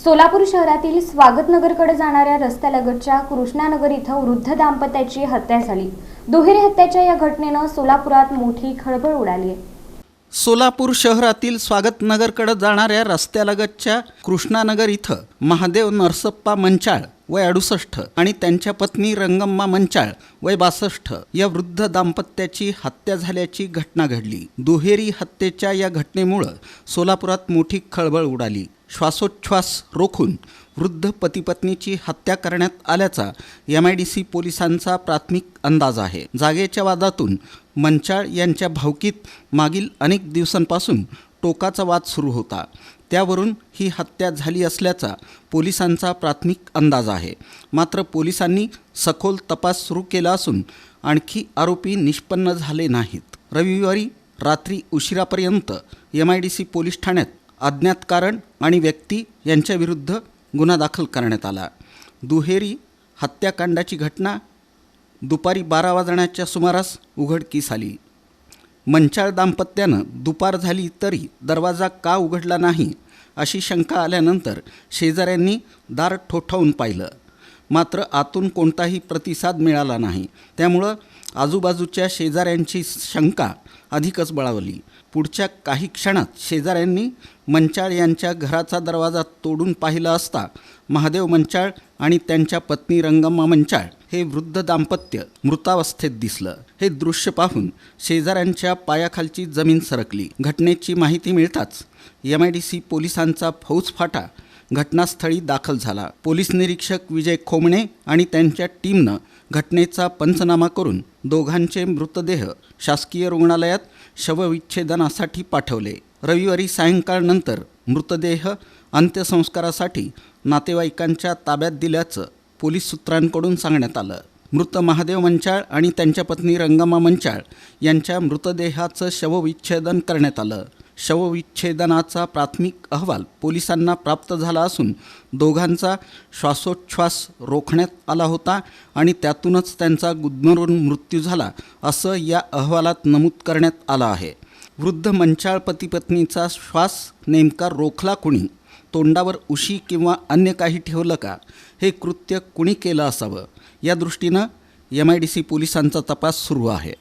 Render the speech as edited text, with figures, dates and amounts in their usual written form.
सोलापूर शहरातील स्वागतनगरकडे जाणाऱ्या रस्त्यालगतच्या कृष्णानगर इथं वृद्ध दाम्पत्याची हत्या झाली। दुहेरी हत्येच्या या घटनेनं सोलापुरात मोठी खळबळ उडाली आहे। सोलापूर शहरातील स्वागतनगरकडे जाणाऱ्या रस्त्यालगतच्या कृष्णानगर इथं महादेव नरसप्पा मंचाळ वय 68 आणि त्यांच्या पत्नी रंगम्मा मंचाळ वय 62 या वृद्ध दाम्पत्याची हत्या झाल्याची घटना घडली। दुहेरी हत्येच्या या घटनेमुळे सोलापुरात मोठी खळबळ उडाली। श्वासोच्छ्वास रोखून वृद्ध पतीपत्नीची हत्या करण्यात आल्याचा MIDC पोलिसांचा प्राथमिक अंदाज आहे। जागेच्या वादातून मंचाळ यांच्या भावकीत मागील अनेक दिवसांपासून टोकाचा वाद सुरू होता, त्यावरून ही हत्या झाली असल्याचा पोलिसांचा प्राथमिक अंदाज आहे। मात्र पोलिसांनी सखोल तपास सुरू केला असून आणखी आरोपी निष्पन्न झाले नाहीत। रविवारी रात्री उशिरापर्यंत MIDC पोलीस ठाण्यात अज्ञात कारण आणि व्यक्ती यांच्याविरुद्ध गुन्हा दाखल करण्यात आला। दुहेरी हत्याकांडाची घटना दुपारी 12 वाजण्याच्या सुमारास उघडकीस आली। मंचाळ दाम्पत्यानं दुपार झाली तरी दरवाजा का उघडला नाही अशी शंका आल्यानंतर शेजाऱ्यांनी दार ठोठावून पाहिलं, मात्र आतून कोणताही प्रतिसाद मिळाला नाही। त्यामुळं आजूबाजूच्या शेजाऱ्यांची शंका अधिकच बळावली। पुढच्या काही क्षणात शेजाऱ्यांनी मंचाळ यांच्या घराचा दरवाजा तोडून पाहिला असता महादेव मंचाळ आणि त्यांच्या पत्नी रंगम्मा मंचाळ हे वृद्ध दाम्पत्य मृतावस्थेत दिसलं। हे दृश्य पाहून शेजाऱ्यांच्या पायाखालची जमीन सरकली। घटनेची माहिती मिळताच MIDC पोलिसांचा फौजफाटा घटनास्थळी दाखल झाला। पोलीस निरीक्षक विजय खोमणे आणि त्यांच्या टीमनं घटनेचा पंचनामा करून दोघांचे मृतदेह शासकीय रुग्णालयात शवविच्छेदनासाठी पाठवले। रविवारी सायंकाळनंतर मृतदेह अंत्यसंस्कारासाठी नातेवाईकांच्या ताब्यात दिल्याचं पोलीस सूत्रांकडून सांगण्यात आलं। मृत महादेव मंचाळ आणि त्यांच्या पत्नी रंगम्मा मंचाळ यांच्या मृतदेहाचं शवविच्छेदन करण्यात आलं। शवविच्छेदनाचा प्राथमिक अहवाल पोलिसांना प्राप्त झाला असून दोघांचा श्वासोच्छ्वास रोखण्यात आला होता आणि त्यातूनच त्यांचा गुदमरून मृत्यू झाला असं या अहवालात नमूद करण्यात आलं आहे। वृद्ध मंचाळ पतीपत्नीचा श्वास नेमका रोखला कुणी, तोंडावर उशी किंवा अन्य काही ठेवलं का, हे कृत्य कुणी केलं असावं या दृष्टीनं MIDC पोलिसांचा तपास सुरू आहे।